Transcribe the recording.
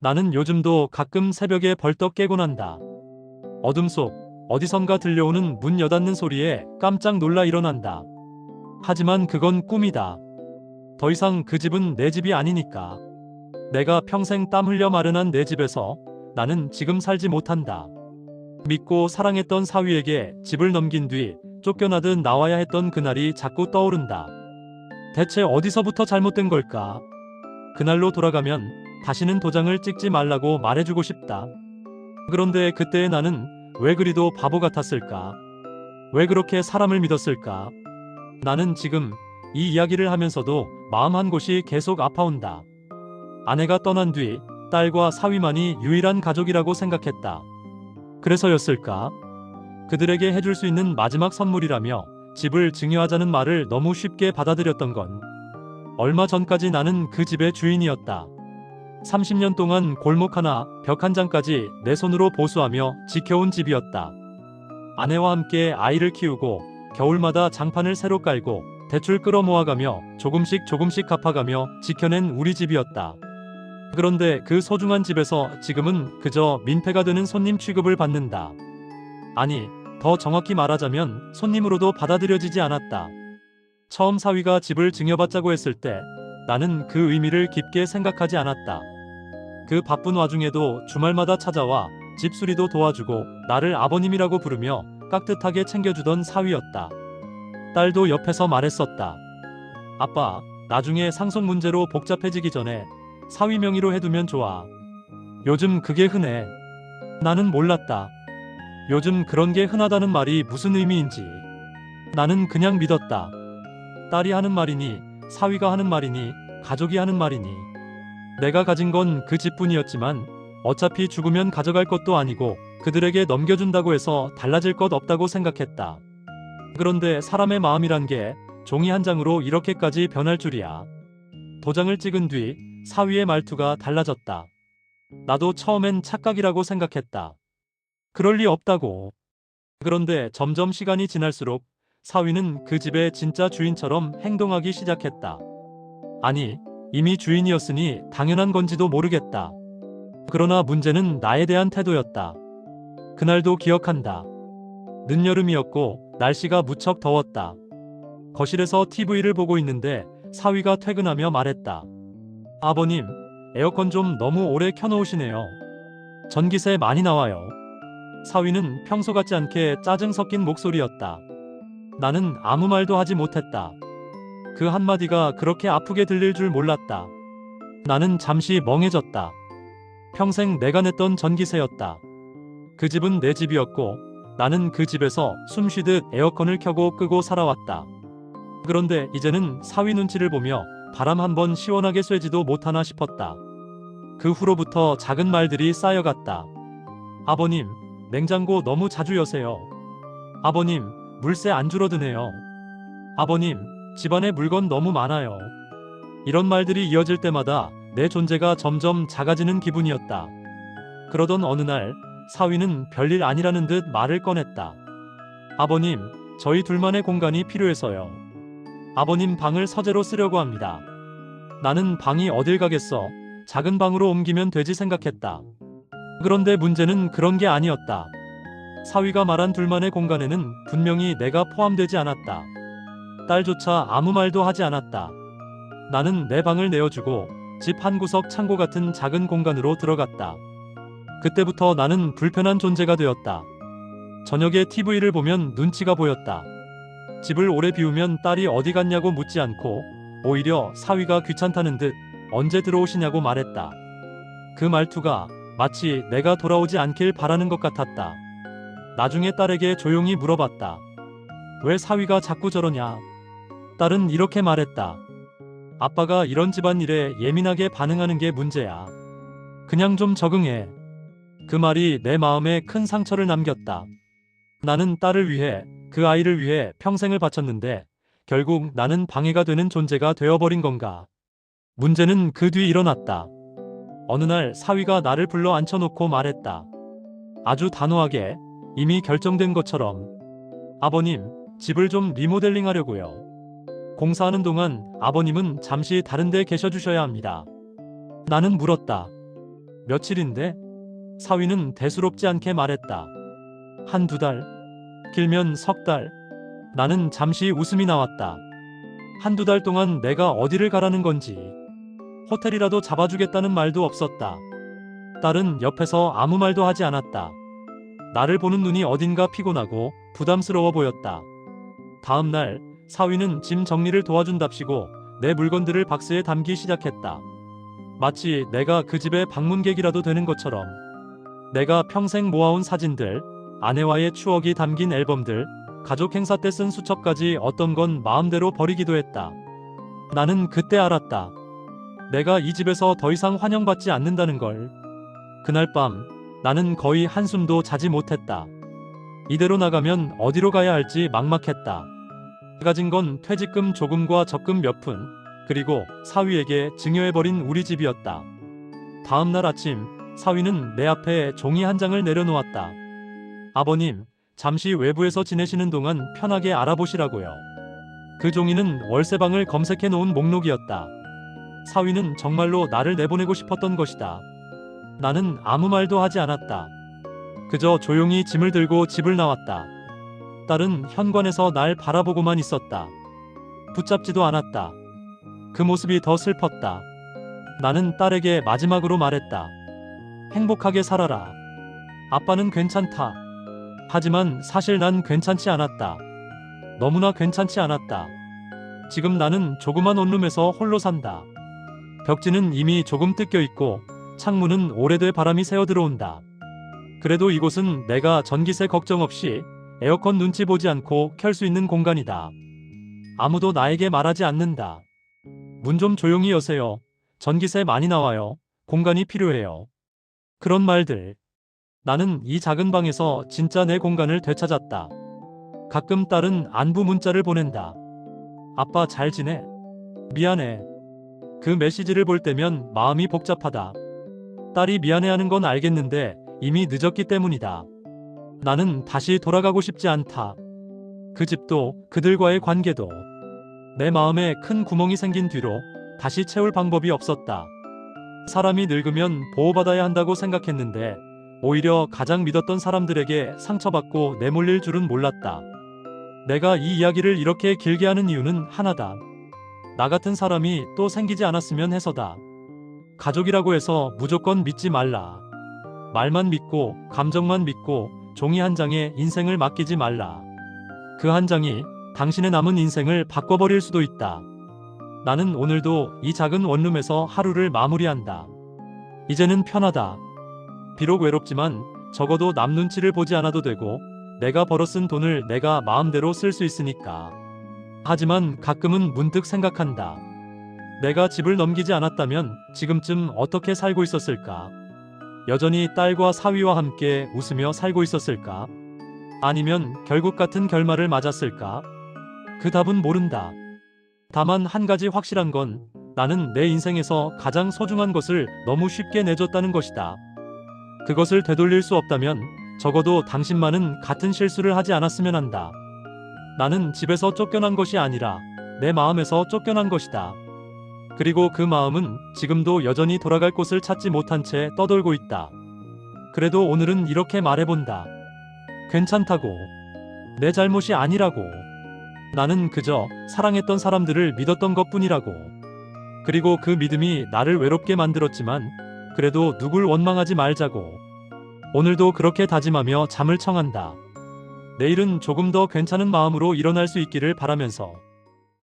나는 요즘도 가끔 새벽에 벌떡 깨곤 한다. 어둠 속 어디선가 들려오는 문 여닫는 소리에 깜짝 놀라 일어난다. 하지만 그건 꿈이다. 더 이상 그 집은 내 집이 아니니까. 내가 평생 땀 흘려 마련한 내 집에서 나는 지금 살지 못한다. 믿고 사랑했던 사위에게 집을 넘긴 뒤 쫓겨나듯 나와야 했던 그날이 자꾸 떠오른다. 대체 어디서부터 잘못된 걸까? 그날로 돌아가면 다시는 도장을 찍지 말라고 말해주고 싶다. 그런데 그때의 나는 왜 그리도 바보 같았을까? 왜 그렇게 사람을 믿었을까? 나는 지금 이 이야기를 하면서도 마음 한 곳이 계속 아파온다. 아내가 떠난 뒤 딸과 사위만이 유일한 가족이라고 생각했다. 그래서였을까? 그들에게 해줄 수 있는 마지막 선물이라며 집을 증여하자는 말을 너무 쉽게 받아들였던 건 얼마 전까지 나는 그 집의 주인이었다. 30년 동안 골목 하나, 벽 한 장까지 내 손으로 보수하며 지켜온 집이었다. 아내와 함께 아이를 키우고 겨울마다 장판을 새로 깔고 대출 끌어모아가며 조금씩 조금씩 갚아가며 지켜낸 우리 집이었다. 그런데 그 소중한 집에서 지금은 그저 민폐가 되는 손님 취급을 받는다. 아니, 더 정확히 말하자면 손님으로도 받아들여지지 않았다. 처음 사위가 집을 증여받자고 했을 때 나는 그 의미를 깊게 생각하지 않았다. 그 바쁜 와중에도 주말마다 찾아와 집수리도 도와주고 나를 아버님이라고 부르며 깍듯하게 챙겨주던 사위였다. 딸도 옆에서 말했었다. 아빠, 나중에 상속 문제로 복잡해지기 전에 사위 명의로 해두면 좋아. 요즘 그게 흔해. 나는 몰랐다. 요즘 그런 게 흔하다는 말이 무슨 의미인지. 나는 그냥 믿었다. 딸이 하는 말이니, 사위가 하는 말이니, 가족이 하는 말이니. 내가 가진 건 그 집뿐이었지만 어차피 죽으면 가져갈 것도 아니고 그들에게 넘겨준다고 해서 달라질 것 없다고 생각했다. 그런데 사람의 마음이란 게 종이 한 장으로 이렇게까지 변할 줄이야. 도장을 찍은 뒤 사위의 말투가 달라졌다. 나도 처음엔 착각이라고 생각했다. 그럴 리 없다고. 그런데 점점 시간이 지날수록 사위는 그 집의 진짜 주인처럼 행동하기 시작했다. 아니, 이미 주인이었으니 당연한 건지도 모르겠다. 그러나 문제는 나에 대한 태도였다. 그날도 기억한다. 늦여름이었고 날씨가 무척 더웠다. 거실에서 TV를 보고 있는데 사위가 퇴근하며 말했다. 아버님, 에어컨 좀 너무 오래 켜놓으시네요. 전기세 많이 나와요. 사위는 평소 같지 않게 짜증 섞인 목소리였다. 나는 아무 말도 하지 못했다. 그 한마디가 그렇게 아프게 들릴 줄 몰랐다. 나는 잠시 멍해졌다. 평생 내가 냈던 전기세였다. 그 집은 내 집이었고 나는 그 집에서 숨쉬듯 에어컨을 켜고 끄고 살아왔다. 그런데 이제는 사위 눈치를 보며 바람 한번 시원하게 쐬지도 못하나 싶었다. 그 후로부터 작은 말들이 쌓여갔다. 아버님, 냉장고 너무 자주 여세요. 아버님, 물세 안 줄어드네요. 아버님, 집안에 물건 너무 많아요. 이런 말들이 이어질 때마다 내 존재가 점점 작아지는 기분이었다. 그러던 어느 날 사위는 별일 아니라는 듯 말을 꺼냈다. 아버님, 저희 둘만의 공간이 필요해서요. 아버님 방을 서재로 쓰려고 합니다. 나는 방이 어딜 가겠어. 작은 방으로 옮기면 되지 생각했다. 그런데 문제는 그런 게 아니었다. 사위가 말한 둘만의 공간에는 분명히 내가 포함되지 않았다. 딸조차 아무 말도 하지 않았다. 나는 내 방을 내어주고 집 한 구석 창고 같은 작은 공간으로 들어갔다. 그때부터 나는 불편한 존재가 되었다. 저녁에 TV를 보면 눈치가 보였다. 집을 오래 비우면 딸이 어디 갔냐고 묻지 않고 오히려 사위가 귀찮다는 듯 언제 들어오시냐고 말했다. 그 말투가 마치 내가 돌아오지 않길 바라는 것 같았다. 나중에 딸에게 조용히 물어봤다. 왜 사위가 자꾸 저러냐? 딸은 이렇게 말했다. 아빠가 이런 집안일에 예민하게 반응하는 게 문제야. 그냥 좀 적응해. 그 말이 내 마음에 큰 상처를 남겼다. 나는 딸을 위해, 그 아이를 위해 평생을 바쳤는데 결국 나는 방해가 되는 존재가 되어버린 건가? 문제는 그 뒤 일어났다. 어느 날 사위가 나를 불러 앉혀놓고 말했다. 아주 단호하게, 이미 결정된 것처럼. 아버님, 집을 좀 리모델링 하려고요. 공사하는 동안 아버님은 잠시 다른 데 계셔 주셔야 합니다. 나는 물었다. 며칠인데? 사위는 대수롭지 않게 말했다. 한두 달? 길면 석 달. 나는 잠시 웃음이 나왔다. 한두 달 동안 내가 어디를 가라는 건지. 호텔이라도 잡아주겠다는 말도 없었다. 딸은 옆에서 아무 말도 하지 않았다. 나를 보는 눈이 어딘가 피곤하고 부담스러워 보였다. 다음 날 사위는 짐 정리를 도와준답시고 내 물건들을 박스에 담기 시작했다. 마치 내가 그 집의 방문객이라도 되는 것처럼. 내가 평생 모아온 사진들, 아내와의 추억이 담긴 앨범들, 가족 행사 때 쓴 수첩까지 어떤 건 마음대로 버리기도 했다. 나는 그때 알았다. 내가 이 집에서 더 이상 환영받지 않는다는 걸. 그날 밤 나는 거의 한숨도 자지 못했다. 이대로 나가면 어디로 가야 할지 막막했다. 가진 건 퇴직금 조금과 적금 몇 푼, 그리고 사위에게 증여해버린 우리 집이었다. 다음 날 아침 사위는 내 앞에 종이 한 장을 내려놓았다. 아버님, 잠시 외부에서 지내시는 동안 편하게 알아보시라고요. 그 종이는 월세방을 검색해 놓은 목록이었다. 사위는 정말로 나를 내보내고 싶었던 것이다. 나는 아무 말도 하지 않았다. 그저 조용히 짐을 들고 집을 나왔다. 딸은 현관에서 날 바라보고만 있었다. 붙잡지도 않았다. 그 모습이 더 슬펐다. 나는 딸에게 마지막으로 말했다. 행복하게 살아라. 아빠는 괜찮다. 하지만 사실 난 괜찮지 않았다. 너무나 괜찮지 않았다. 지금 나는 조그만 원룸에서 홀로 산다. 벽지는 이미 조금 뜯겨 있고 창문은 오래돼 바람이 새어 들어온다. 그래도 이곳은 내가 전기세 걱정 없이 에어컨 눈치 보지 않고 켤 수 있는 공간이다. 아무도 나에게 말하지 않는다. 문 좀 조용히 여세요. 전기세 많이 나와요. 공간이 필요해요. 그런 말들. 나는 이 작은 방에서 진짜 내 공간을 되찾았다. 가끔 딸은 안부 문자를 보낸다. 아빠 잘 지내? 미안해. 그 메시지를 볼 때면 마음이 복잡하다. 딸이 미안해하는 건 알겠는데 이미 늦었기 때문이다. 나는 다시 돌아가고 싶지 않다. 그 집도 그들과의 관계도. 내 마음에 큰 구멍이 생긴 뒤로 다시 채울 방법이 없었다. 사람이 늙으면 보호받아야 한다고 생각했는데 오히려 가장 믿었던 사람들에게 상처받고 내몰릴 줄은 몰랐다. 내가 이 이야기를 이렇게 길게 하는 이유는 하나다. 나 같은 사람이 또 생기지 않았으면 해서다. 가족이라고 해서 무조건 믿지 말라. 말만 믿고 감정만 믿고 종이 한 장에 인생을 맡기지 말라. 그 한 장이 당신의 남은 인생을 바꿔버릴 수도 있다. 나는 오늘도 이 작은 원룸에서 하루를 마무리한다. 이제는 편하다. 비록 외롭지만 적어도 남 눈치를 보지 않아도 되고 내가 벌어 쓴 돈을 내가 마음대로 쓸 수 있으니까. 하지만 가끔은 문득 생각한다. 내가 집을 넘기지 않았다면 지금쯤 어떻게 살고 있었을까? 여전히 딸과 사위와 함께 웃으며 살고 있었을까? 아니면 결국 같은 결말을 맞았을까? 그 답은 모른다. 다만 한 가지 확실한 건 나는 내 인생에서 가장 소중한 것을 너무 쉽게 내줬다는 것이다. 그것을 되돌릴 수 없다면 적어도 당신만은 같은 실수를 하지 않았으면 한다. 나는 집에서 쫓겨난 것이 아니라 내 마음에서 쫓겨난 것이다. 그리고 그 마음은 지금도 여전히 돌아갈 곳을 찾지 못한 채 떠돌고 있다. 그래도 오늘은 이렇게 말해본다. 괜찮다고. 내 잘못이 아니라고. 나는 그저 사랑했던 사람들을 믿었던 것뿐이라고. 그리고 그 믿음이 나를 외롭게 만들었지만 그래도 누굴 원망하지 말자고. 오늘도 그렇게 다짐하며 잠을 청한다. 내일은 조금 더 괜찮은 마음으로 일어날 수 있기를 바라면서.